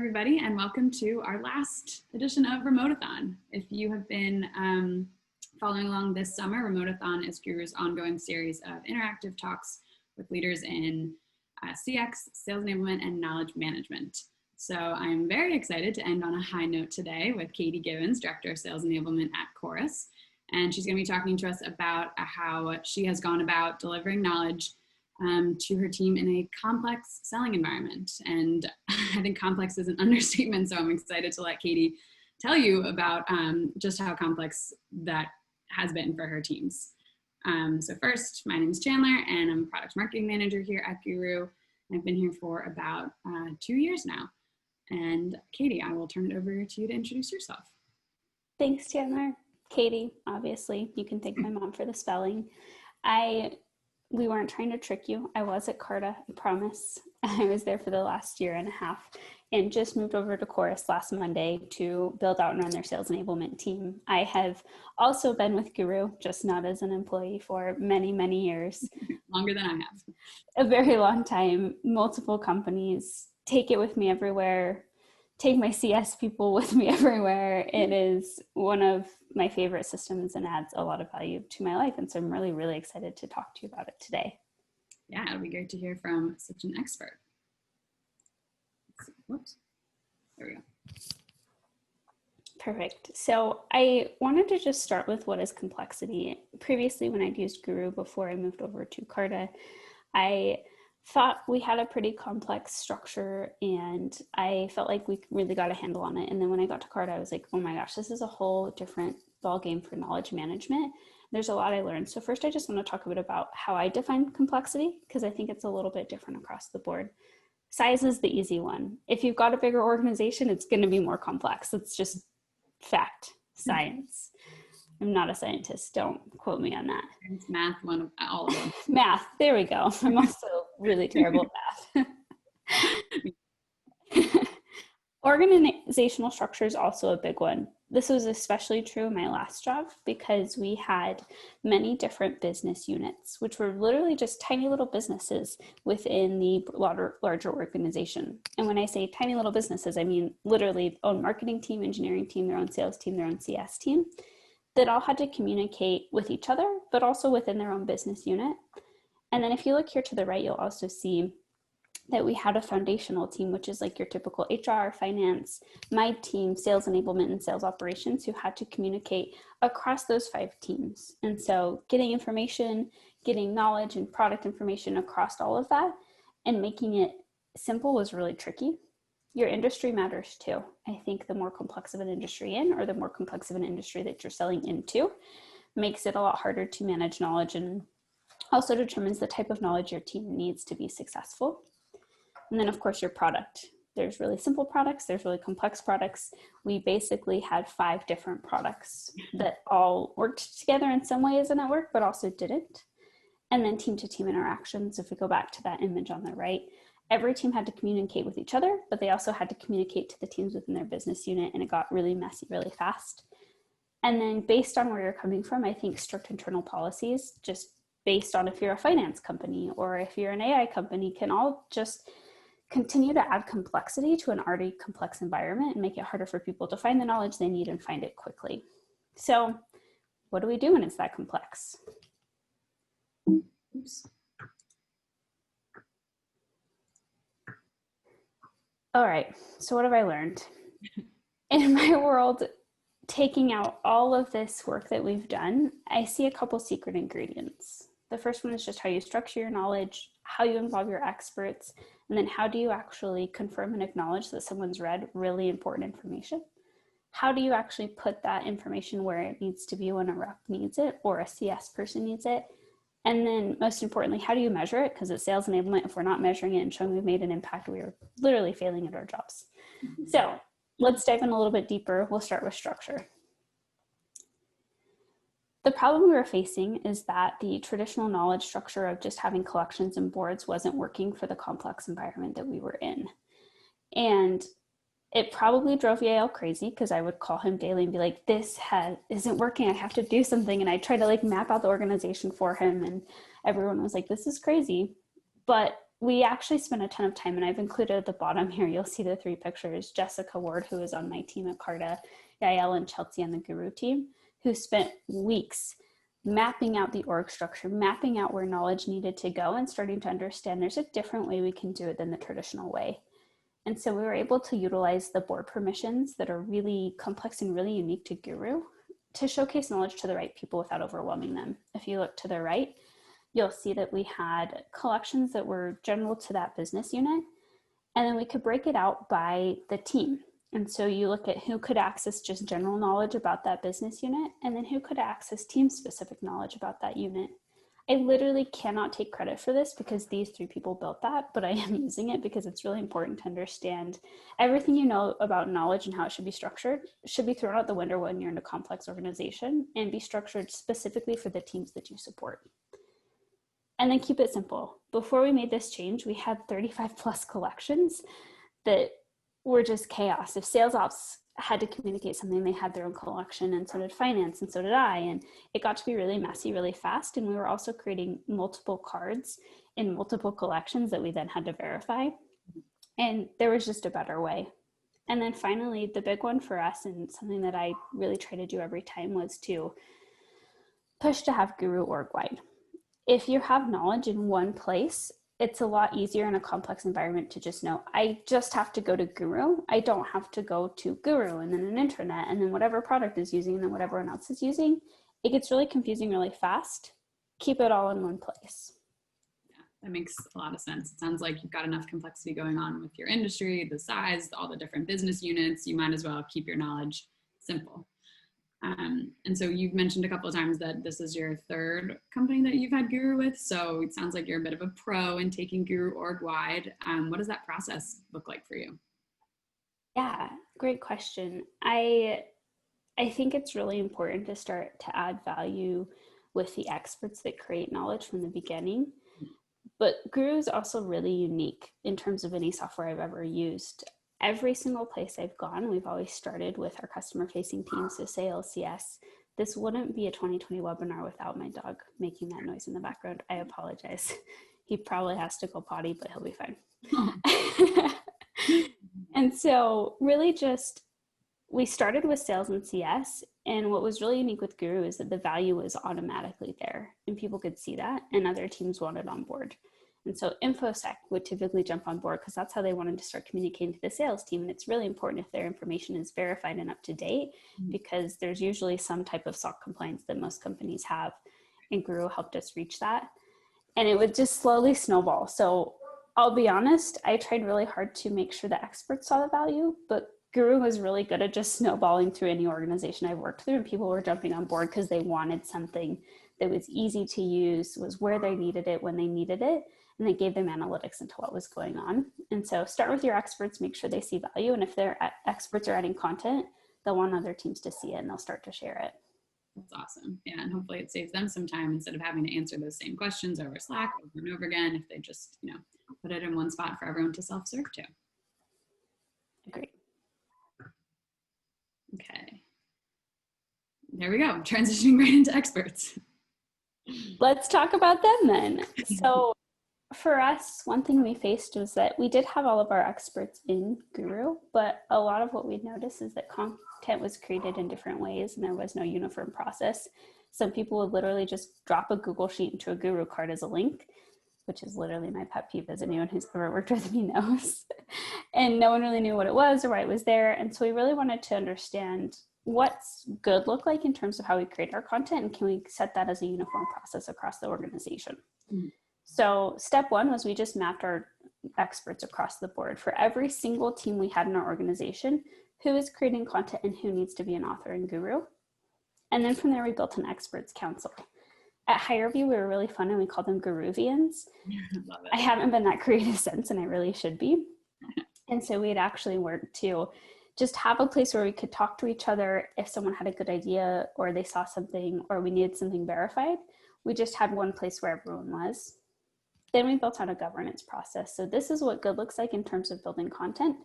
everybody, and welcome to our last edition of Remote-a-thon. If you have been following along this summer, Remote-a-thon is Guru's ongoing series of interactive talks with leaders in CX, sales enablement, and knowledge management. So I'm very excited to end on a high note today with Katie Givens, Director of Sales Enablement at Chorus. And she's going to be talking to us about how she has gone about delivering knowledge to her team in a complex selling environment. And I think complex is an understatement, so I'm excited to let Katie tell you about just how complex that has been for her teams. So first, my name is Chandler, and I'm a product marketing manager here at Guru. I've been here for about 2 years now. And Katie, I will turn it over to you to introduce yourself. Thanks, Chandler. Katie, obviously, you can thank my mom for the spelling. We weren't trying to trick you. I was at Carta, I promise. I was there for the last year and a half and just moved over to Chorus last Monday to build out and run their sales enablement team. I have also been with Guru, just not as an employee, for many, many years. Longer than I have. A very long time, multiple companies, take it with me everywhere. Take my CS people with me everywhere. It is one of my favorite systems and adds a lot of value to my life. And so I'm really, really excited to talk to you about it today. Yeah, it'll be great to hear from such an expert. Whoops, there we go. Perfect. So I wanted to just start with what is complexity. Previously, when I'd used Guru before I moved over to Carta, I thought we had a pretty complex structure and I felt like we really got a handle on it. And then when I got to Carta, I was like, oh my gosh, this is a whole different ballgame for knowledge management. There's a lot I learned. So first, I just want to talk a bit about how I define complexity, because I think it's a little bit different across the board. Size is the easy one. If you've got a bigger organization, it's going to be more complex. It's just fact, science. I'm not a scientist. Don't quote me on that. It's math, all of them. Math. There we go. I'm also really terrible at math. Organizational structure is also a big one. This was especially true in my last job because we had many different business units, which were literally just tiny little businesses within the larger organization. And when I say tiny little businesses, I mean literally their own marketing team, engineering team, their own sales team, their own CS team, that all had to communicate with each other, but also within their own business unit. And then if you look here to the right, you'll also see that we had a foundational team, which is like your typical HR, finance, my team, sales enablement, and sales operations, who had to communicate across those 5 teams. And so getting information, getting knowledge and product information across all of that and making it simple was really tricky. Your industry matters too. I think the more complex of an industry in, or the more complex of an industry that you're selling into, makes it a lot harder to manage knowledge and also determines the type of knowledge your team needs to be successful. And then of course your product. There's really simple products, there's really complex products. We basically had 5 different products that all worked together in some way as a network, but also didn't. And then team to team interactions. If we go back to that image on the right, every team had to communicate with each other, but they also had to communicate to the teams within their business unit, and it got really messy really fast. And then based on where you're coming from, I think strict internal policies, just based on if you're a finance company or if you're an AI company, can all just continue to add complexity to an already complex environment and make it harder for people to find the knowledge they need and find it quickly. So what do we do when it's that complex? Oops. All right, so what have I learned? In my world, taking out all of this work that we've done, I see a couple secret ingredients. The first one is just how you structure your knowledge, how you involve your experts, and then how do you actually confirm and acknowledge that someone's read really important information? How do you actually put that information where it needs to be when a rep needs it or a CS person needs it? And then most importantly, how do you measure it? Because it's sales enablement. If we're not measuring it and showing we've made an impact, we are literally failing at our jobs. So let's dive in a little bit deeper. We'll start with structure. The problem we were facing is that the traditional knowledge structure of just having collections and boards wasn't working for the complex environment that we were in. And it probably drove Yael crazy because I would call him daily and be like, this isn't working. I have to do something. And I try to like map out the organization for him. And everyone was like, this is crazy. But we actually spent a ton of time, and I've included at the bottom here, you'll see the 3 pictures. Jessica Ward, who was on my team at Carta, Yael and Chelsea on the Guru team, who spent weeks mapping out the org structure, mapping out where knowledge needed to go, and starting to understand there's a different way we can do it than the traditional way. And so we were able to utilize the board permissions that are really complex and really unique to Guru to showcase knowledge to the right people without overwhelming them. If you look to the right, you'll see that we had collections that were general to that business unit, and then we could break it out by the team. And so you look at who could access just general knowledge about that business unit, and then who could access team-specific knowledge about that unit. I literally cannot take credit for this because these 3 people built that, but I am using it because it's really important to understand everything you know about knowledge and how it should be structured should be thrown out the window when you're in a complex organization, and be structured specifically for the teams that you support. And then keep it simple. Before we made this change, we had 35 plus collections that were just chaos. If sales ops had to communicate something, they had their own collection, and so did finance, and so did I. And it got to be really messy, really fast. And we were also creating multiple cards in multiple collections that we then had to verify. And there was just a better way. And then finally, the big one for us, and something that I really try to do every time, was to push to have Guru org-wide. If you have knowledge in one place, it's a lot easier in a complex environment to just know, I just have to go to Guru. I don't have to go to Guru and then an intranet and then whatever product is using and then whatever everyone else is using. It gets really confusing really fast. Keep it all in one place. Yeah, that makes a lot of sense. It sounds like you've got enough complexity going on with your industry, the size, all the different business units. You might as well keep your knowledge simple. And so you've mentioned a couple of times that this is your 3rd company that you've had Guru with. So it sounds like you're a bit of a pro in taking Guru org-wide. What does that process look like for you? Yeah, great question. I think it's really important to start to add value with the experts that create knowledge from the beginning. But Guru is also really unique in terms of any software I've ever used. Every single place I've gone, we've always started with our customer facing teams, so sales, CS. This wouldn't be a 2020 webinar without my dog making that noise in the background. I apologize. He probably has to go potty, but he'll be fine. And so really just, we started with sales and CS. And what was really unique with Guru is that the value was automatically there and people could see that, and other teams wanted on board. And so InfoSec would typically jump on board because that's how they wanted to start communicating to the sales team. And it's really important if their information is verified and up to date, because there's usually some type of SOC compliance that most companies have. And Guru helped us reach that. And it would just slowly snowball. So I'll be honest, I tried really hard to make sure the experts saw the value, but Guru was really good at just snowballing through any organization I've worked through, and people were jumping on board because they wanted something that was easy to use, was where they needed it when they needed it, and it gave them analytics into what was going on. And so start with your experts, make sure they see value, and if their experts are adding content, they'll want other teams to see it and they'll start to share it. That's awesome. Yeah, and hopefully it saves them some time instead of having to answer those same questions over Slack over and over again, if they just, put it in one spot for everyone to self-serve to. Agreed. Okay. There we go. Transitioning right into experts. Let's talk about them then. So for us, one thing we faced was that we did have all of our experts in Guru, but a lot of what we'd noticed is that content was created in different ways and there was no uniform process. Some people would literally just drop a Google Sheet into a Guru card as a link, which is literally my pet peeve, as anyone who's ever worked with me knows. And no one really knew what it was or why it was there. And so we really wanted to understand what's good look like in terms of how we create our content, and can we set that as a uniform process across the organization. Mm-hmm. So step one was we just mapped our experts across the board for every single team we had in our organization, who is creating content and who needs to be an author in Guru. And then from there, we built an experts council. At HireVue, we were really fun and we called them Guruvians. I haven't been that creative since, and I really should be. And so we had actually worked to just have a place where we could talk to each other if someone had a good idea or they saw something or we needed something verified. We just had one place where everyone was. Then we built out a governance process. So this is what good looks like in terms of building content.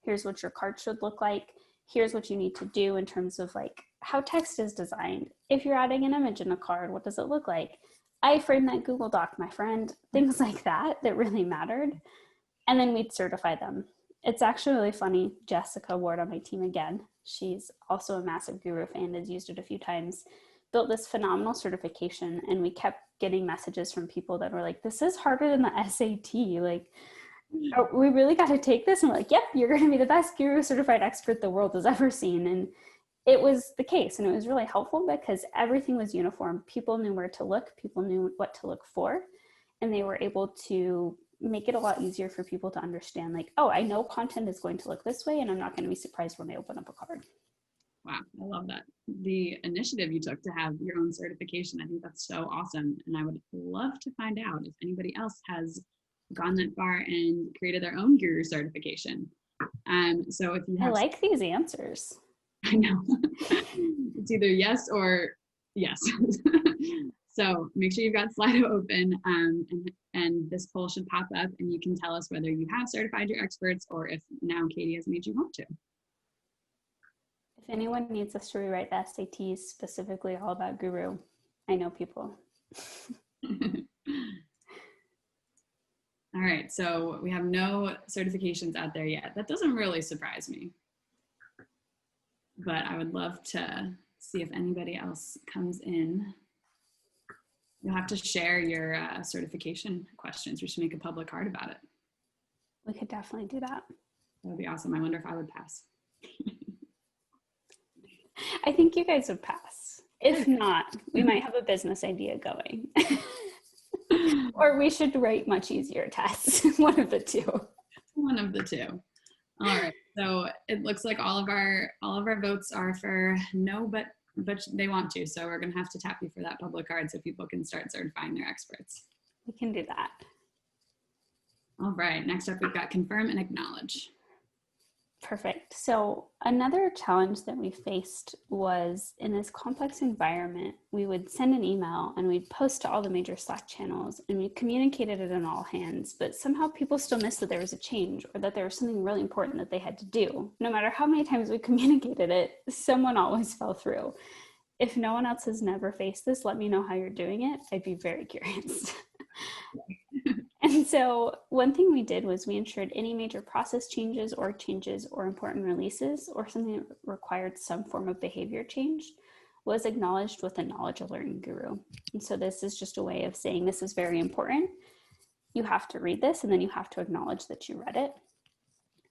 Here's what your card should look like. Here's what you need to do in terms of like how text is designed. If you're adding an image in a card, what does it look like? I framed that Google Doc, my friend, things like that really mattered. And then we'd certify them. It's actually really funny. Jessica Ward on my team again, she's also a massive Guru fan, has used it a few times, built this phenomenal certification. And we kept getting messages from people that were like, this is harder than the SAT. Like, we really got to take this. And we're like, yep, you're going to be the best Guru certified expert the world has ever seen. And it was the case. And it was really helpful because everything was uniform. People knew where to look. People knew what to look for. And they were able to make it a lot easier for people to understand, like, oh, I know content is going to look this way, and I'm not going to be surprised when I open up a card. Wow, I love that. The initiative you took to have your own certification, I think that's so awesome. And I would love to find out if anybody else has gone that far and created their own Guru certification. So if you have, I like these answers. I know. It's either yes or yes. So make sure you've got Slido open, and this poll should pop up, and you can tell us whether you have certified your experts or if now Katie has made you want to. If anyone needs us to rewrite the SATs specifically all about Guru, I know people. All right, so we have no certifications out there yet. That doesn't really surprise me, but I would love to see if anybody else comes in. You'll have to share your certification questions. We should make a public card about it. We could definitely do that. That would be awesome. I wonder if I would pass. I think you guys would pass. If not, we might have a business idea going. Or we should write much easier tests. One of the two. One of the two. All right. So it looks like all of our votes are for no, but they want to. So we're going to have to tap you for that public card so people can start certifying their experts. We can do that. All right. Next up, we've got confirm and acknowledge. Perfect. So another challenge that we faced was in this complex environment, we would send an email and we'd post to all the major Slack channels and we communicated it on all hands, but somehow people still missed that there was a change or that there was something really important that they had to do. No matter how many times we communicated it, someone always fell through. If no one else has never faced this, let me know how you're doing it. I'd be very curious. And so one thing we did was we ensured any major process changes or important releases or something that required some form of behavior change was acknowledged with a knowledge alert in Guru. And so this is just a way of saying this is very important. You have to read this and then you have to acknowledge that you read it.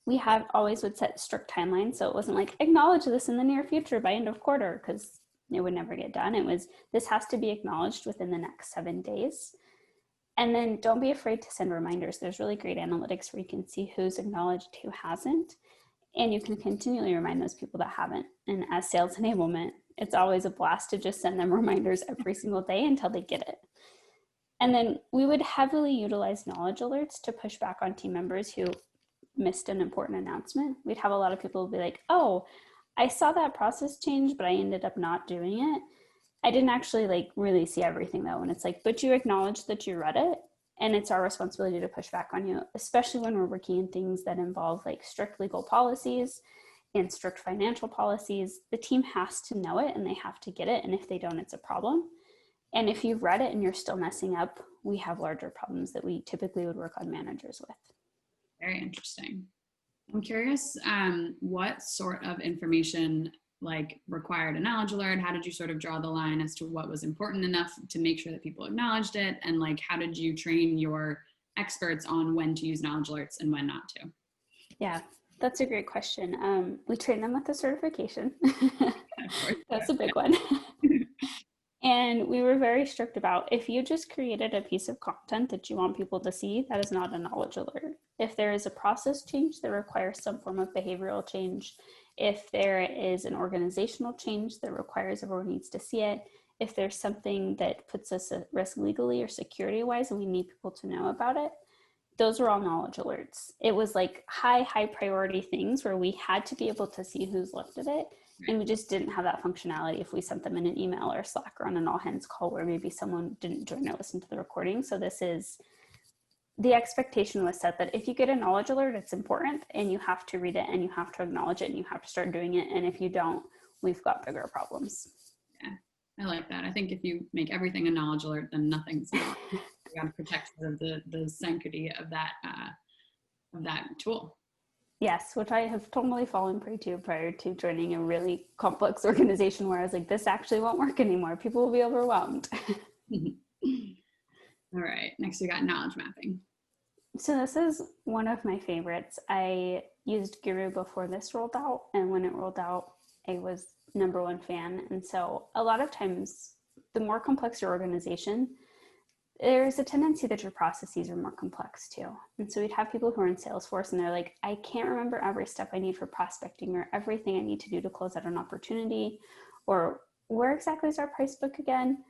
We always would set strict timelines. So it wasn't like acknowledge this in the near future by end of quarter because it would never get done. It was this has to be acknowledged within the next 7 days. And then don't be afraid to send reminders. There's really great analytics where you can see who's acknowledged, who hasn't, and you can continually remind those people that haven't. And as sales enablement, it's always a blast to just send them reminders every single day until they get it. And then we would heavily utilize knowledge alerts to push back on team members who missed an important announcement. We'd have a lot of people be like, oh, I saw that process change, but I ended up not doing it. I didn't actually really see everything though. And it's like, but you acknowledge that you read it and it's our responsibility to push back on you, especially when we're working in things that involve strict legal policies and strict financial policies. The team has to know it and they have to get it. And if they don't, it's a problem. And if you've read it and you're still messing up, we have larger problems that we typically would work on managers with. Very interesting. I'm curious what sort of information required a knowledge alert? How did you sort of draw the line as to what was important enough to make sure that people acknowledged it? And how did you train your experts on when to use knowledge alerts and when not to? Yeah, that's a great question. We train them with the certification. That's a big one. And we were very strict about if you just created a piece of content that you want people to see, that is not a knowledge alert. If there is a process change that requires some form of behavioral change, if there is an organizational change that requires everyone needs to see it, if there's something that puts us at risk legally or security-wise and we need people to know about it, those are all knowledge alerts. It was high priority things where we had to be able to see who's looked at it. And we just didn't have that functionality if we sent them in an email or Slack or on an all hands call where maybe someone didn't join or listen to the recording. So the expectation was set that if you get a knowledge alert, it's important and you have to read it and you have to acknowledge it and you have to start doing it. And if you don't, we've got bigger problems. Yeah, I like that. I think if you make everything a knowledge alert, then nothing's knowledge. You got to protect the sanctity of that tool. Yes, which I have totally fallen prey to prior to joining a really complex organization where I was like, this actually won't work anymore. People will be overwhelmed. All right, next we got knowledge mapping. So this is one of my favorites. I used Guru before this rolled out, and when it rolled out, I was #1 fan. And so a lot of times, the more complex your organization, there's a tendency that your processes are more complex too. And so we'd have people who are in Salesforce and they're like, I can't remember every step I need for prospecting or everything I need to do to close out an opportunity, or where exactly is our price book again?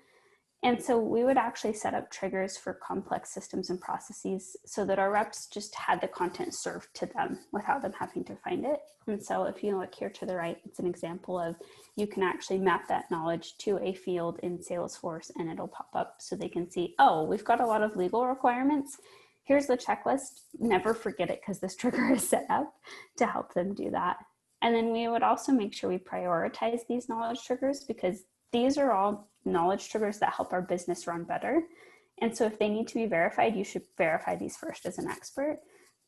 And so we would actually set up triggers for complex systems and processes so that our reps just had the content served to them without them having to find it. And so if you look here to the right, it's an example of you can actually map that knowledge to a field in Salesforce and it'll pop up so they can see, oh, we've got a lot of legal requirements. Here's the checklist. Never forget it because this trigger is set up to help them do that. And then we would also make sure we prioritize these knowledge triggers because these are all knowledge triggers that help our business run better. And so if they need to be verified, you should verify these first as an expert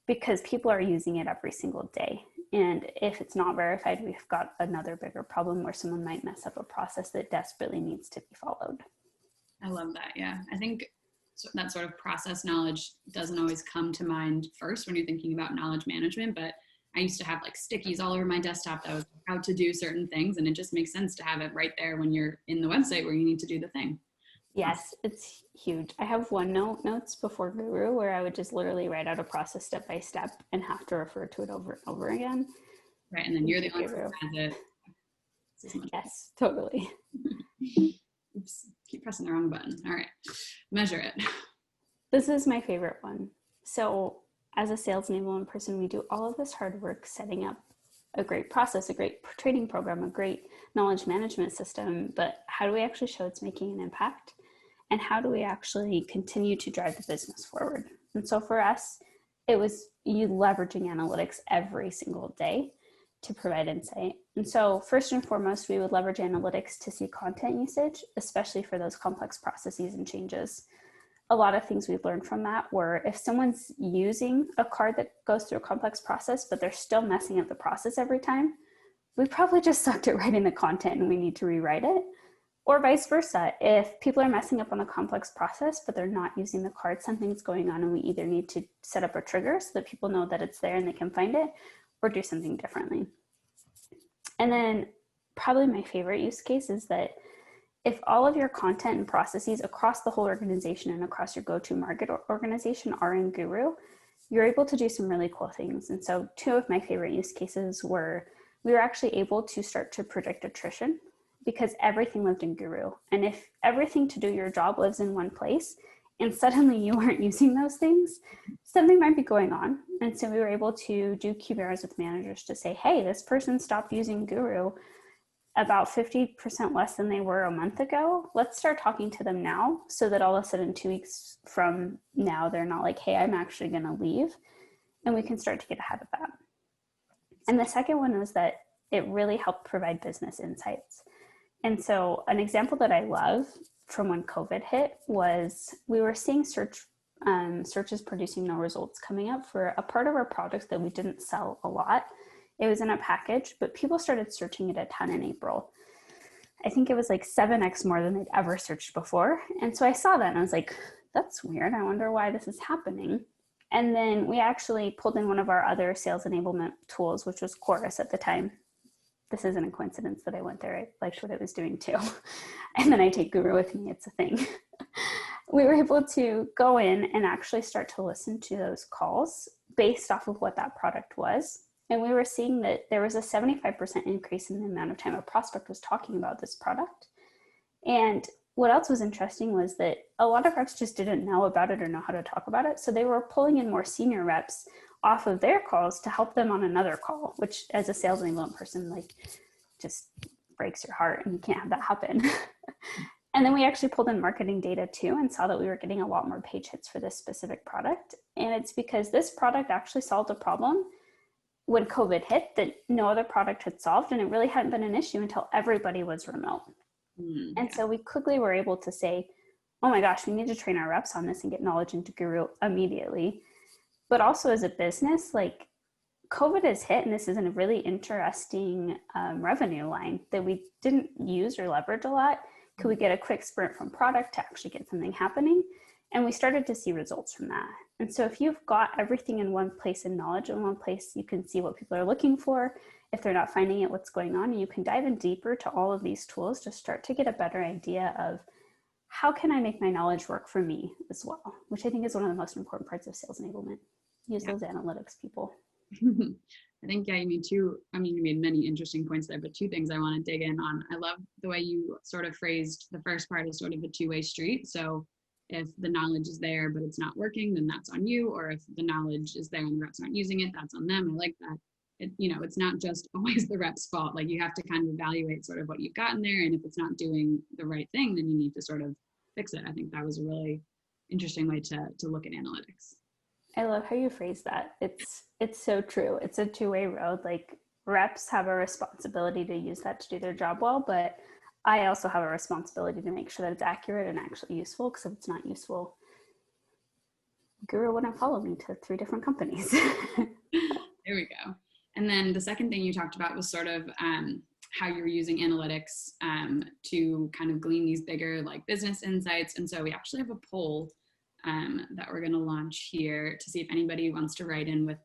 because people are using it every single day. And if it's not verified, we've got another bigger problem where someone might mess up a process that desperately needs to be followed. I love that. Yeah. I think that sort of process knowledge doesn't always come to mind first when you're thinking about knowledge management, but I used to have like stickies all over my desktop that was how to do certain things. And it just makes sense to have it right there when you're in the website where you need to do the thing. Yes, it's huge. I have OneNote notes before Guru where I would just literally write out a process step by step and have to refer to it over and over again. Right. And then you're the only one who has it. Yes, totally. Oops, keep pressing the wrong button. All right. Measure it. This is my favorite one. So as a sales enablement person, we do all of this hard work setting up a great process, a great training program, a great knowledge management system, but how do we actually show it's making an impact? And how do we actually continue to drive the business forward? And so for us, it was you leveraging analytics every single day to provide insight. And so first and foremost, we would leverage analytics to see content usage, especially for those complex processes and changes. A lot of things we've learned from that were if someone's using a card that goes through a complex process, but they're still messing up the process every time, we probably just sucked at writing the content and we need to rewrite it. Or vice versa. If people are messing up on a complex process, but they're not using the card, something's going on and we either need to set up a trigger so that people know that it's there and they can find it, or do something differently. And then probably my favorite use case is that if all of your content and processes across the whole organization and across your go-to-market organization are in Guru, you're able to do some really cool things. And so 2 of my favorite use cases were we were actually able to start to predict attrition because everything lived in Guru. And if everything to do your job lives in one place and suddenly you aren't using those things, something might be going on. And so we were able to do QBRs with managers to say, hey, this person stopped using Guru about 50% less than they were a month ago. Let's start talking to them now so that all of a sudden 2 weeks from now, they're not like, hey, I'm actually going to leave. And we can start to get ahead of that. And the second one was that it really helped provide business insights. And so an example that I love from when COVID hit was we were seeing searches producing no results coming up for a part of our product that we didn't sell a lot. It was in a package, but people started searching it a ton in April. I think it was like 7x more than they'd ever searched before. And so I saw that and I was like, that's weird. I wonder why this is happening. And then we actually pulled in one of our other sales enablement tools, which was Chorus at the time. This isn't a coincidence that I went there. I liked what it was doing too. And then I take Guru with me. It's a thing. We were able to go in and actually start to listen to those calls based off of what that product was. And we were seeing that there was a 75% increase in the amount of time a prospect was talking about this product. And what else was interesting was that a lot of reps just didn't know about it or know how to talk about it. So they were pulling in more senior reps off of their calls to help them on another call, which as a sales enablement person, like just breaks your heart and you can't have that happen. And then we actually pulled in marketing data too and saw that we were getting a lot more page hits for this specific product. And it's because this product actually solved a problem when COVID hit that no other product had solved, and it really hadn't been an issue until everybody was remote. And so we quickly were able to say, oh my gosh, we need to train our reps on this and get knowledge into Guru immediately. But also as a business, like COVID has hit, and this is a really interesting revenue line that we didn't use or leverage a lot. Could we get a quick sprint from product to actually get something happening? And we started to see results from that. And so if you've got everything in one place and knowledge in one place, you can see what people are looking for. If they're not finding it, what's going on, and you can dive in deeper to all of these tools to start to get a better idea of how can I make my knowledge work for me as well, which I think is one of the most important parts of sales enablement. Use those analytics, people. I think, yeah, you made many interesting points there, but two things I want to dig in on. I love the way you sort of phrased the first part as sort of a two-way street. So if the knowledge is there, but it's not working, then that's on you. Or if the knowledge is there and the reps aren't using it, that's on them. I like that. It's not just always the rep's fault. Like, you have to kind of evaluate sort of what you've gotten there. And if it's not doing the right thing, then you need to sort of fix it. I think that was a really interesting way to look at analytics. I love how you phrase that. It's so true. It's a two-way road. Like, reps have a responsibility to use that to do their job well, but I also have a responsibility to make sure that it's accurate and actually useful, because if it's not useful, Guru wouldn't follow me to 3 different companies. There we go. And then the second thing you talked about was sort of how you're using analytics to kind of glean these bigger like business insights. And so we actually have a poll that we're going to launch here to see if anybody wants to write in with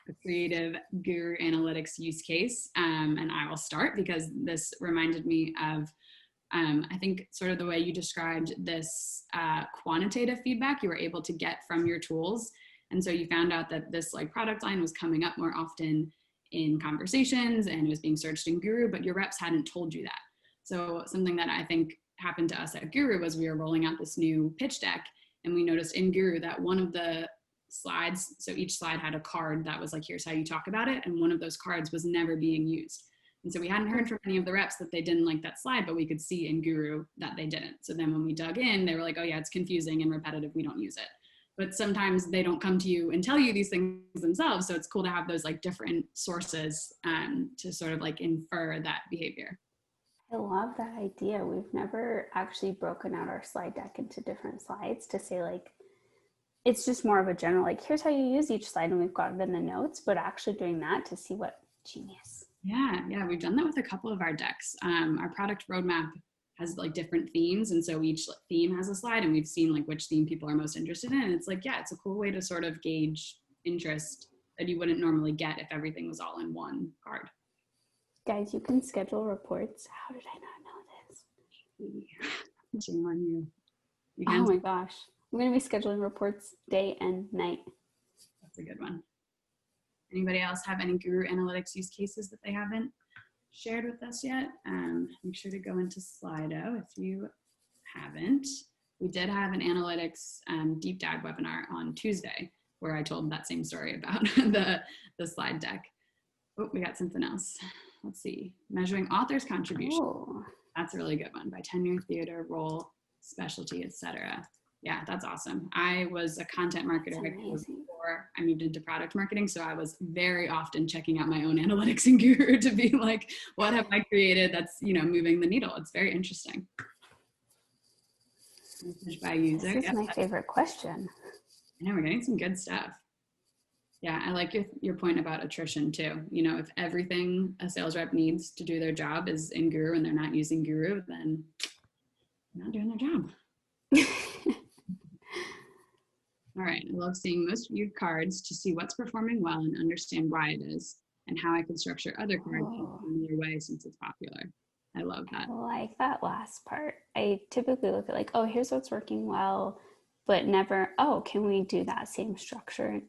a creative Guru Analytics use case. And I will start, because this reminded me of, I think, sort of the way you described this quantitative feedback you were able to get from your tools. And so you found out that this like product line was coming up more often in conversations and it was being searched in Guru, but your reps hadn't told you that. So something that I think happened to us at Guru was we were rolling out this new pitch deck, and we noticed in Guru that one of the slides, so each slide had a card that was like, here's how you talk about it. And one of those cards was never being used. And so we hadn't heard from any of the reps that they didn't like that slide, but we could see in Guru that they didn't. So then when we dug in, they were like, oh yeah, it's confusing and repetitive, we don't use it. But sometimes they don't come to you and tell you these things themselves. So it's cool to have those like different sources to sort of like infer that behavior. I love that idea. We've never actually broken out our slide deck into different slides to say, like, it's just more of a general, like, here's how you use each slide, and we've got it in the notes, but actually doing that to see what genius. Yeah, we've done that with a couple of our decks. Our product roadmap has like different themes, and so each theme has a slide, and we've seen like which theme people are most interested in. And it's like, yeah, it's a cool way to sort of gauge interest that you wouldn't normally get if everything was all in one card. Guys, you can schedule reports. How did I not know this? Shame on you. Oh my gosh. I'm going to be scheduling reports day and night. That's a good one. Anybody else have any Guru Analytics use cases that they haven't shared with us yet? Make sure to go into Slido if you haven't. We did have an analytics deep dive webinar on Tuesday where I told that same story about the slide deck. Oh, we got something else. Let's see. Measuring authors' contribution. Oh. That's a really good one. By tenure, theater, role, specialty, etc. Yeah, that's awesome. I was a content marketer before I moved into product marketing, so I was very often checking out my own analytics in Guru to be like, what have I created that's, moving the needle? It's very interesting. By user. This is my favorite question. I know, we're getting some good stuff. Yeah, I like your point about attrition too. If everything a sales rep needs to do their job is in Guru and they're not using Guru, then they're not doing their job. All right, I love seeing most viewed cards to see what's performing well and understand why it is, and how I could structure other cards in a similar way since it's popular. I love that. I like that last part. I typically look at like, oh, here's what's working well, but never, oh, can we do that same structure? Love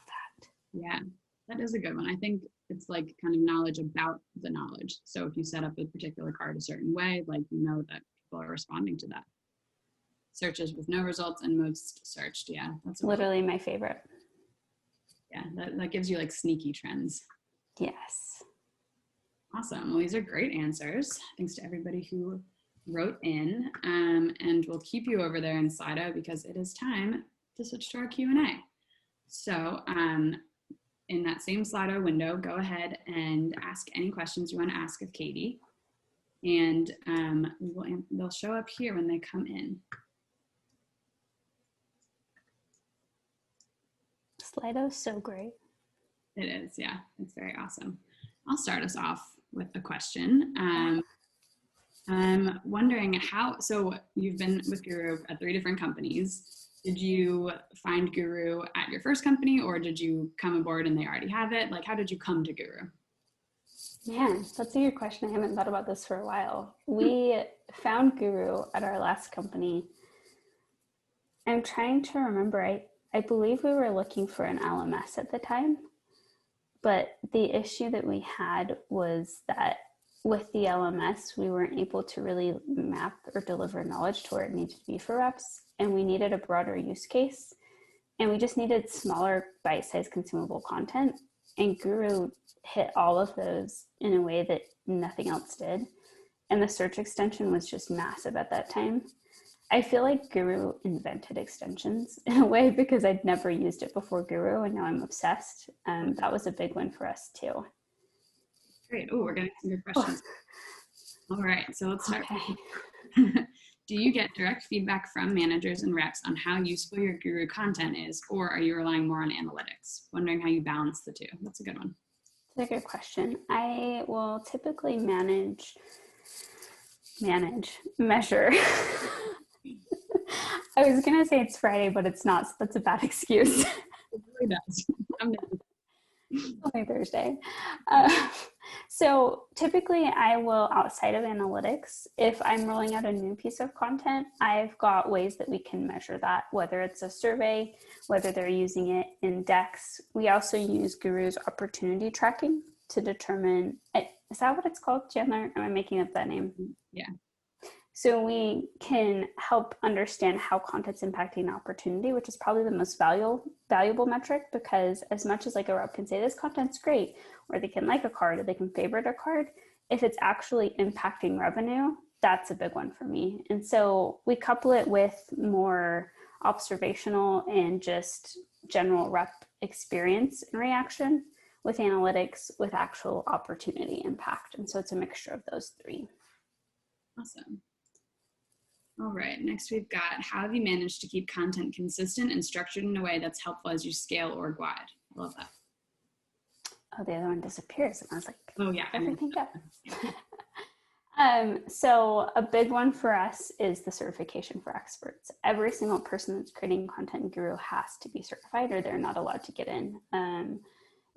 that. Yeah, that is a good one. I think it's like kind of knowledge about the knowledge. So if you set up a particular card a certain way, like that people are responding to that. Searches with no results and most searched. Yeah, that's literally my favorite. Yeah, that gives you like sneaky trends. Yes. Awesome. Well, these are great answers. Thanks to everybody who wrote in. And we'll keep you over there in Slido because it is time to switch to our Q&A. So in that same Slido window, go ahead and ask any questions you want to ask of Katie. and they'll show up here when they come in. Slido's so great. It is, yeah, it's very awesome. I'll start us off with a question. I'm wondering how, so you've been with Guru at 3 different companies. Did you find Guru at your first company, or did you come aboard and they already have it? Like, how did you come to Guru? Man, that's a good question. I haven't thought about this for a while. We found Guru at our last company. I'm trying to remember. I believe we were looking for an LMS at the time, but the issue that we had was that with the LMS, we weren't able to really map or deliver knowledge to where it needed to be for reps, and we needed a broader use case, and we just needed smaller bite-sized consumable content, and Guru hit all of those in a way that nothing else did. And the search extension was just massive at that time. I feel like Guru invented extensions in a way because I'd never used it before Guru, and now I'm obsessed. That was a big one for us too. Great. Oh, we're getting some good questions. All right, so let's start. Okay. Do you get direct feedback from managers and reps on how useful your Guru content is, or are you relying more on analytics? Wondering how you balance the two. That's a good one. That's a good question. I will typically measure. I was going to say it's Friday, but it's not. So that's a bad excuse. It really does. I'm done. Only Thursday. So typically I will, outside of analytics, if I'm rolling out a new piece of content, I've got ways that we can measure that, whether it's a survey, whether they're using it in decks. We also use Guru's opportunity tracking to determine, is that what it's called, Chandler? Am I making up that name? Yeah. So we can help understand how content's impacting opportunity, which is probably the most valuable metric, because as much as like a rep can say this content's great, or they can like a card, or they can favorite a card, if it's actually impacting revenue, that's a big one for me. And so we couple it with more observational and just general rep experience and reaction with analytics with actual opportunity impact. And so it's a mixture of those 3. Awesome. All right, next we've got, how have you managed to keep content consistent and structured in a way that's helpful as you scale org wide? I love that. Oh, the other one disappears. And I was like, oh yeah, everything up. So a big one for us is the certification for experts. Every single person that's creating content in Guru has to be certified, or they're not allowed to get in.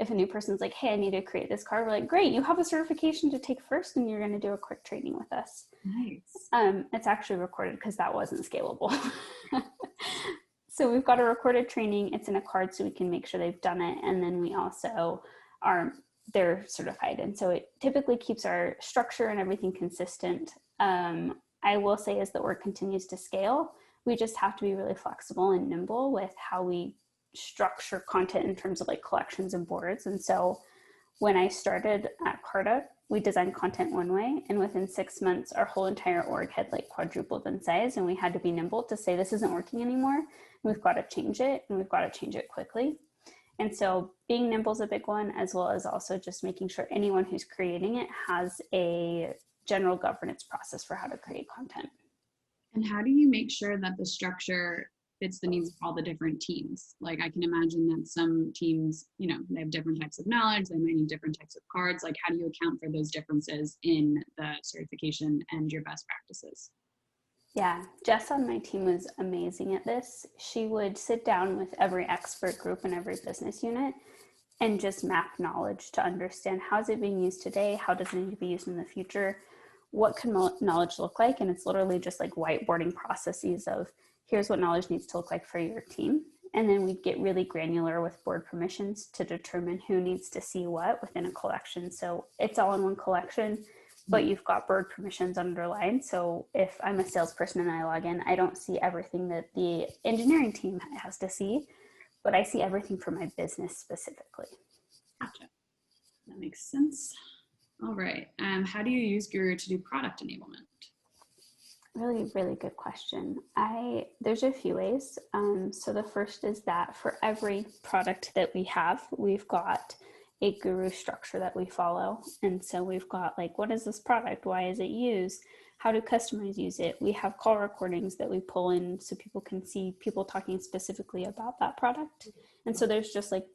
If a new person's like, hey, I need to create this card, we're like, great, you have a certification to take first, and you're going to do a quick training with us. Nice. It's actually recorded because that wasn't scalable. So we've got a recorded training. It's in a card so we can make sure they've done it. And then we also they're certified. And so it typically keeps our structure and everything consistent. I will say as the org continues to scale, we just have to be really flexible and nimble with how we structure content in terms of like collections and boards. And so when I started at Carta, we designed content one way, and within 6 months, our whole entire org had like quadrupled in size, and we had to be nimble to say this isn't working anymore. We've got to change it, and we've got to change it quickly. And so being nimble is a big one, as well as also just making sure anyone who's creating it has a general governance process for how to create content. And how do you make sure that the structure fits the needs of all the different teams? Like, I can imagine that some teams, they have different types of knowledge, they might need different types of cards. Like, how do you account for those differences in the certification and your best practices? Yeah, Jess on my team was amazing at this. She would sit down with every expert group and every business unit and just map knowledge to understand how is it being used today, how does it need to be used in the future, what can knowledge look like. And it's literally just like whiteboarding processes of here's what knowledge needs to look like for your team. And then we'd get really granular with board permissions to determine who needs to see what within a collection. So it's all in one collection, but you've got board permissions underlined. So if I'm a salesperson and I log in, I don't see everything that the engineering team has to see, but I see everything for my business specifically. Gotcha. That makes sense. All right. How do you use Guru to do product enablement? Really, really good question. There's a few ways. So the first is that for every product that we have, we've got a guru structure that we follow. And so we've got like, what is this product? Why is it used? How do customers use it? We have call recordings that we pull in so people can see people talking specifically about that product. And so there's just like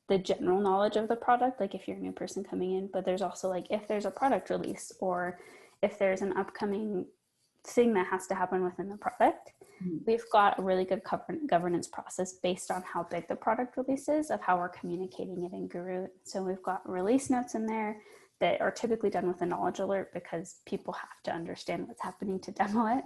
the general knowledge of the product, like if you're a new person coming in, but there's also like if there's a product release or if there's an upcoming thing that has to happen within the product, we've got a really good governance process based on how big the product release is of how we're communicating it in Guru. So we've got release notes in there that are typically done with a knowledge alert because people have to understand what's happening to demo it.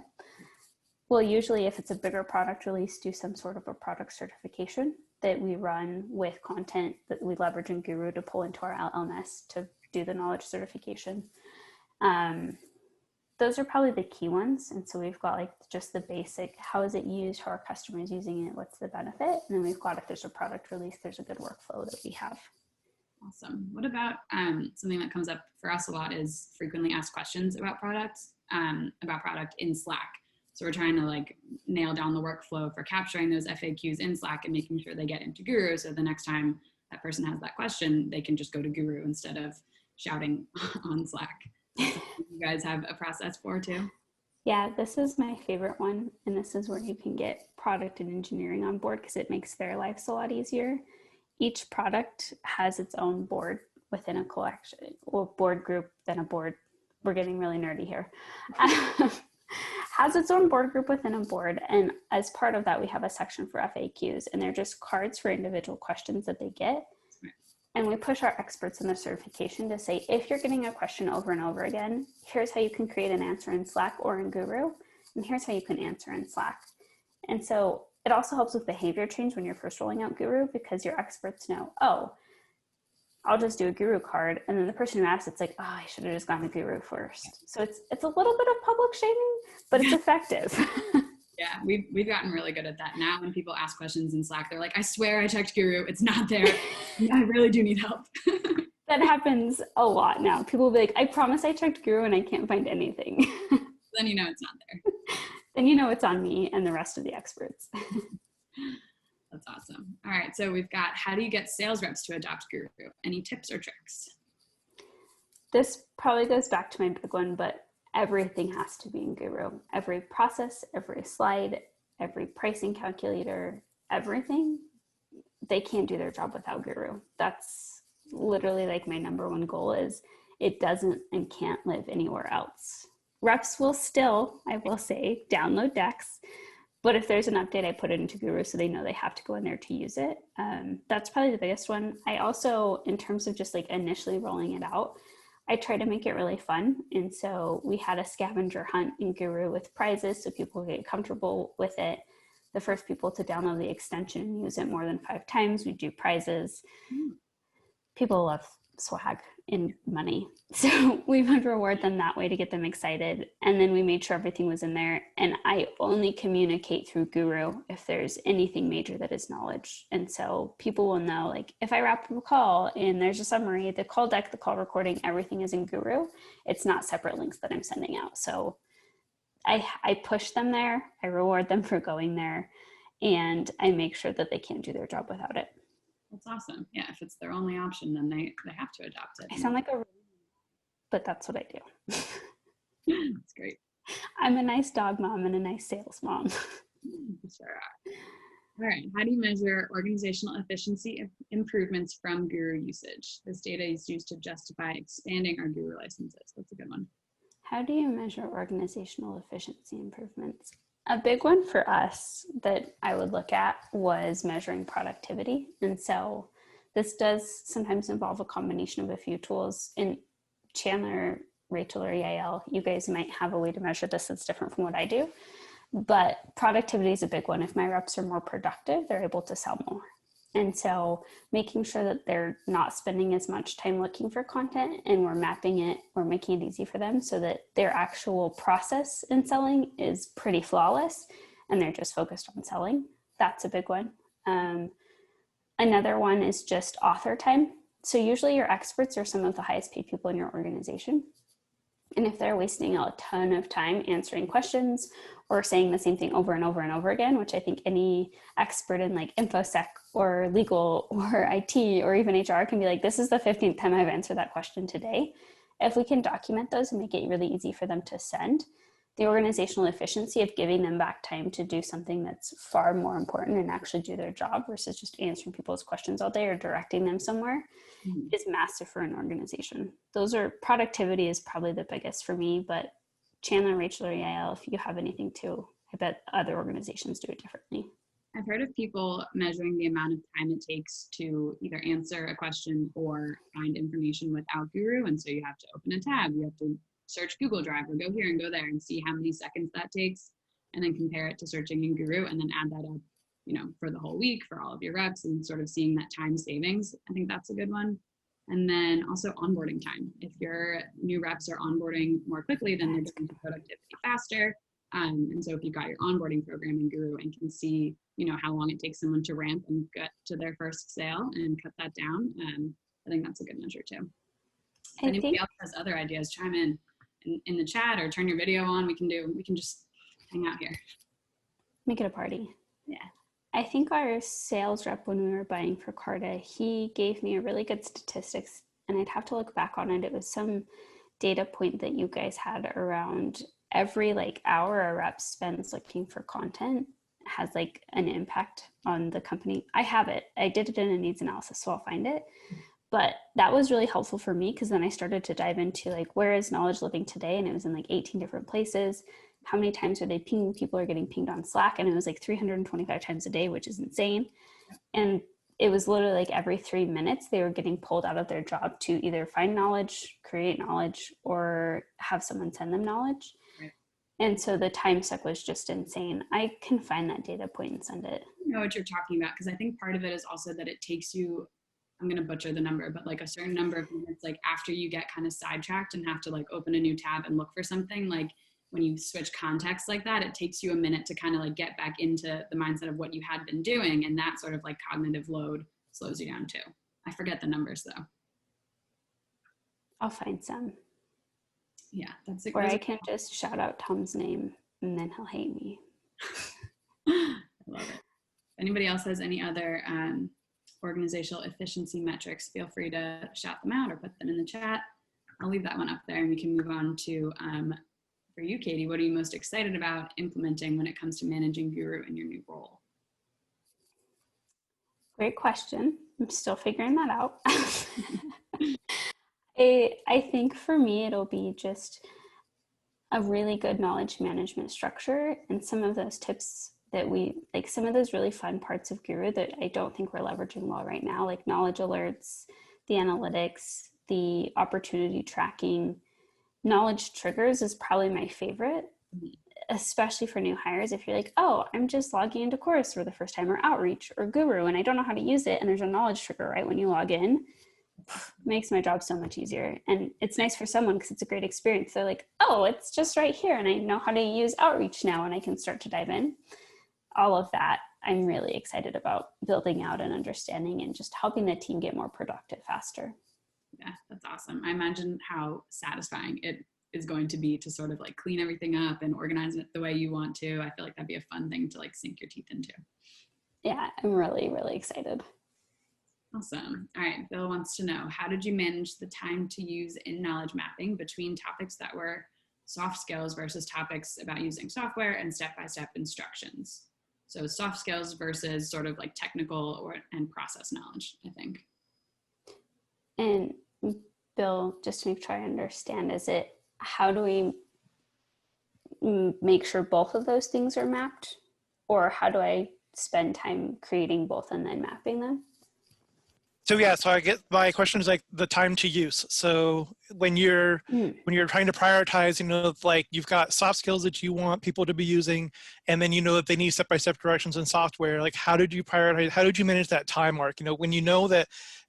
We'll usually, if it's a bigger product release, do some sort of a product certification that we run with content that we leverage in Guru to pull into our LMS to do the knowledge certification. Those are probably the key ones. And so we've got like just the basic, how is it used? How are customers using it? What's the benefit? And then we've got, if there's a product release, there's a good workflow that we have. Awesome. What about something that comes up for us a lot is frequently asked questions about products, about product in Slack. So we're trying to like nail down the workflow for capturing those FAQs in Slack and making sure they get into Guru. So the next time that person has that question, they can just go to Guru instead of shouting on Slack. You guys have a process for too? Yeah, this is my favorite one. And this is where you can get product and engineering on board because it makes their lives a lot easier. Each product has its own board within a collection or board group, then a board. We're getting really nerdy here. Has its own board group within a board. And as part of that, we have a section for FAQs, and they're just cards for individual questions that they get. And we push our experts in the certification to say, if you're getting a question over and over again, here's how you can create an answer in Slack or in Guru, and here's how you can answer in Slack. And so it also helps with behavior change when you're first rolling out Guru because your experts know, oh, I'll just do a Guru card. And then the person who asks, it's like, oh, I should have just gone to Guru first. So it's a little bit of public shaming, but it's effective. Yeah, we've gotten really good at that. Now when people ask questions in Slack, they're like, I swear I checked Guru, it's not there. I really do need help. That happens a lot now. People will be like, I promise I checked Guru and I can't find anything. Then you know it's not there. Then you know it's on me and the rest of the experts. That's awesome. All right, so we've got, how do you get sales reps to adopt Guru? Any tips or tricks? This probably goes back to my big one, but everything has to be in Guru. Every process, every slide, every pricing calculator, everything. They can't do their job without Guru. That's literally like my number one goal is it doesn't and can't live anywhere else. Reps will still, I will say, download decks. But if there's an update, I put it into Guru so they know they have to go in there to use it. That's probably the biggest one. I also, in terms of just like initially rolling it out, I try to make it really fun. And so we had a scavenger hunt in Guru with prizes so people get comfortable with it. The first people to download the extension and use it more than 5 times, we do prizes. People love swag and money. So we would reward them that way to get them excited. And then we made sure everything was in there. And I only communicate through Guru if there's anything major that is knowledge. And so people will know, like, if I wrap up a call and there's a summary, the call deck, the call recording, everything is in Guru. It's not separate links that I'm sending out. So I push them there. I reward them for going there. And I make sure that they can't do their job without it. That's awesome. Yeah, if it's their only option, then they have to adopt it. I sound like but that's what I do. That's great. I'm a nice dog mom and a nice sales mom. Sure are. All right. How do you measure organizational efficiency improvements from Guru usage? This data is used to justify expanding our Guru licenses. That's a good one. How do you measure organizational efficiency improvements? A big one for us that I would look at was measuring productivity. And so this does sometimes involve a combination of a few tools. And Chandler, Rachel, or Yael, you guys might have a way to measure this that's different from what I do. But productivity is a big one. If my reps are more productive, they're able to sell more. And so making sure that they're not spending as much time looking for content and we're mapping it, we're making it easy for them so that their actual process in selling is pretty flawless and they're just focused on selling. That's a big one. Another one is just author time. So usually your experts are some of the highest paid people in your organization. And if they're wasting a ton of time answering questions or saying the same thing over and over and over again, which I think any expert in like InfoSec or legal or IT or even HR can be like, this is the 15th time I've answered that question today. If we can document those and make it really easy for them to send, the organizational efficiency of giving them back time to do something that's far more important and actually do their job versus just answering people's questions all day or directing them somewhere is massive for an organization. Those are, productivity is probably the biggest for me, but Chandler, Rachel, or Yael, if you have anything too, I bet other organizations do it differently. I've heard of people measuring the amount of time it takes to either answer a question or find information without Guru. And so you have to open a tab, you have to search Google Drive or go here and go there and see how many seconds that takes, and then compare it to searching in Guru and then add that up, for the whole week for all of your reps and sort of seeing that time savings. I think that's a good one. And then also onboarding time. If your new reps are onboarding more quickly, then they're getting to productivity faster. And so if you've got your onboarding program in Guru and can see, how long it takes someone to ramp and get to their first sale and cut that down, I think that's a good measure too. If anybody else has other ideas, chime in the chat or turn your video on. We can just hang out here. Make it a party. Yeah. I think our sales rep, when we were buying for Carta, he gave me a really good statistics, and I'd have to look back on it. It was some data point that you guys had around every hour a rep spends looking for content has an impact on the company. I have it. I did it in a needs analysis, so I'll find it. But that was really helpful for me because then I started to dive into where is knowledge living today? And it was in 18 different places. How many times are they pinging? People are getting pinged on Slack, and it was 325 times a day, which is insane. And it was literally every 3 minutes they were getting pulled out of their job to either find knowledge, create knowledge, or have someone send them knowledge. Right. And so the time suck was just insane. I can find that data point and send it. I know what you're talking about, because I think part of it is also that it takes you, I'm going to butcher the number, but a certain number of minutes, after you get kind of sidetracked and have to open a new tab and look for something, when you switch context like that, it takes you a minute to kind of get back into the mindset of what you had been doing. And that sort of cognitive load slows you down too. I forget the numbers though. I'll find some. Yeah, that's it. Or I can just shout out Tom's name and then he'll hate me. I love it. If anybody else has any other organizational efficiency metrics, feel free to shout them out or put them in the chat. I'll leave that one up there and we can move on to, for you, Katie, what are you most excited about implementing when it comes to managing Guru in your new role? Great question. I'm still figuring that out. I think for me, it'll be just a really good knowledge management structure and some of those tips that some of those really fun parts of Guru that I don't think we're leveraging well right now, like knowledge alerts, the analytics, the opportunity tracking. Knowledge triggers is probably my favorite, especially for new hires. If you're oh, I'm just logging into Chorus for the first time or Outreach or Guru and I don't know how to use it, and there's a knowledge trigger right when you log in, makes my job so much easier. And it's nice for someone because it's a great experience. They're oh, it's just right here and I know how to use Outreach now and I can start to dive in. All of that I'm really excited about building out and understanding and just helping the team get more productive faster. Yeah, that's awesome. I imagine how satisfying it is going to be to sort of clean everything up and organize it the way you want to. I feel that'd be a fun thing to sink your teeth into. Yeah, I'm really, really excited. Awesome. All right, Bill wants to know, how did you manage the time to use in knowledge mapping between topics that were soft skills versus topics about using software and step-by-step instructions? So soft skills versus sort of technical and process knowledge, I think. And Bill, just to make sure I understand, how do we make sure both of those things are mapped? Or how do I spend time creating both and then mapping them? So yeah, so I get, my question is the time to use. So when you're trying to prioritize, you've got soft skills that you want people to be using, and then that they need step-by-step directions in software. How did you prioritize? How did you manage that time mark? When that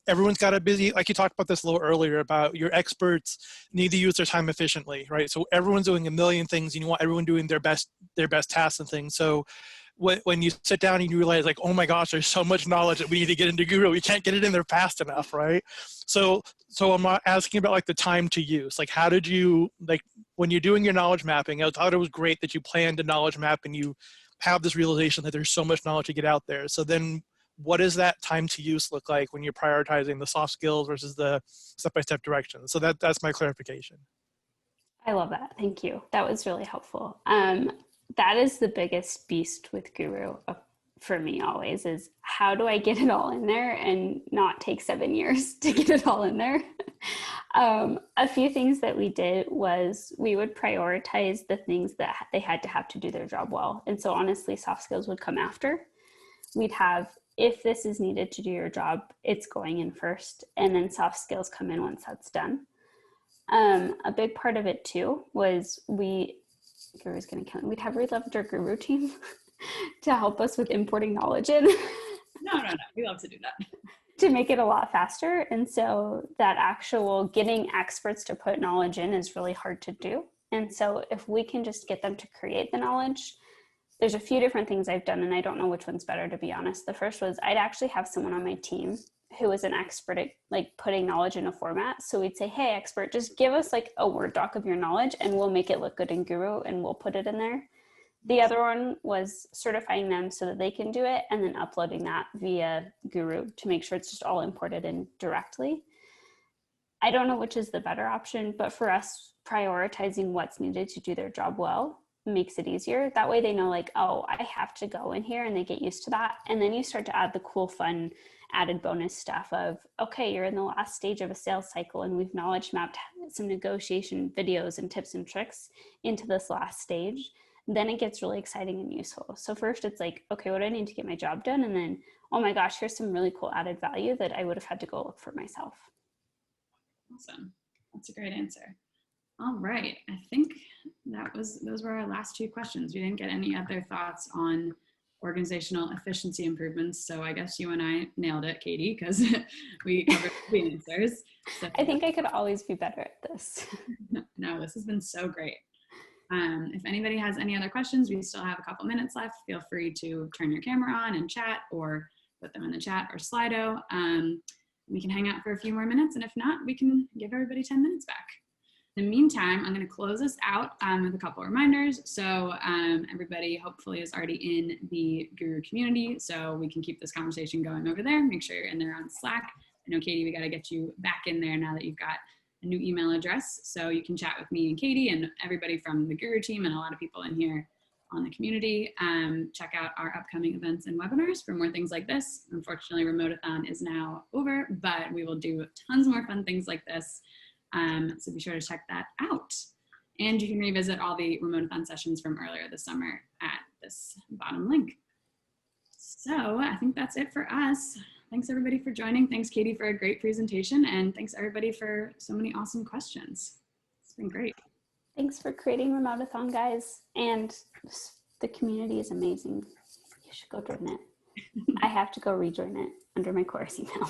everyone's got a busy, you talked about this a little earlier about your experts need to use their time efficiently, right? So everyone's doing a million things, and you want everyone doing their best tasks and things. So when you sit down and you realize oh my gosh, there's so much knowledge that we need to get into Guru, we can't get it in there fast enough, right? So so I'm asking about like the time to use. Like, how did you, like, when you're doing your knowledge mapping, I thought it was great that you planned a knowledge map and you have this realization that there's so much knowledge to get out there. So then what does that time to use look like when you're prioritizing the soft skills versus the step-by-step directions? So that's my clarification. I love that. Thank you. That was really helpful. That is the biggest beast with Guru for me always, is how do I get it all in there and not take 7 years to get it all in there? A few things that we did was we would prioritize the things that they had to have to do their job well. And so honestly, soft skills would come after. We'd have, if this is needed to do your job, it's going in first, and then soft skills come in once that's done. A big part of it too was Guru's gonna kill me. We'd have leveraged our Guru team to help us with importing knowledge in. No. We love to do that. To make it a lot faster. And so that actual getting experts to put knowledge in is really hard to do. And so if we can just get them to create the knowledge, there's a few different things I've done, and I don't know which one's better, to be honest. The first was I'd actually have someone on my team who was an expert at like putting knowledge in a format. So we'd say, hey, expert, just give us like a Word doc of your knowledge and we'll make it look good in Guru and we'll put it in there. The other one was certifying them so that they can do it and then uploading that via Guru to make sure it's just all imported in directly. I don't know which is the better option, but for us, prioritizing what's needed to do their job well makes it easier. That way they know like, oh, I have to go in here, and they get used to that. And then you start to add the cool, fun, added bonus stuff of, okay, you're in the last stage of a sales cycle and we've knowledge mapped some negotiation videos and tips and tricks into this last stage. Then it gets really exciting and useful. So first it's like, okay, what do I need to get my job done? And then, oh my gosh, here's some really cool added value that I would have had to go look for myself. Awesome. That's a great answer. All right. I think those were our last 2 questions. We didn't get any other thoughts on organizational efficiency improvements. So I guess you and I nailed it, Katie, because we covered the answers. So, I think I could always be better at this. No, this has been so great. If anybody has any other questions, we still have a couple minutes left. Feel free to turn your camera on and chat, or put them in the chat or Slido. We can hang out for a few more minutes, and if not, we can give everybody 10 minutes back. In the meantime, I'm going to close this out with a couple reminders. So everybody hopefully is already in the Guru community, so we can keep this conversation going over there. Make sure you're in there on Slack. I know, Katie, we got to get you back in there now that you've got a new email address, so you can chat with me and Katie and everybody from the Guru team and a lot of people in here on the community. Check out our upcoming events and webinars for more things like this. Unfortunately, Remote-a-thon is now over, but we will do tons more fun things like this. So be sure to check that out. And you can revisit all the Remote-a-thon sessions from earlier this summer at this bottom link. So I think that's it for us. Thanks everybody for joining. Thanks Katie for a great presentation, and thanks everybody for so many awesome questions. It's been great. Thanks for creating Remote-a-thon, guys. And the community is amazing. You should go join it. I have to go rejoin it under my course email.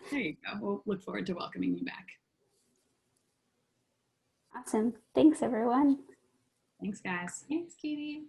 There you go. We'll look forward to welcoming you back. Awesome. Thanks, everyone. Thanks, guys. Thanks, Katie.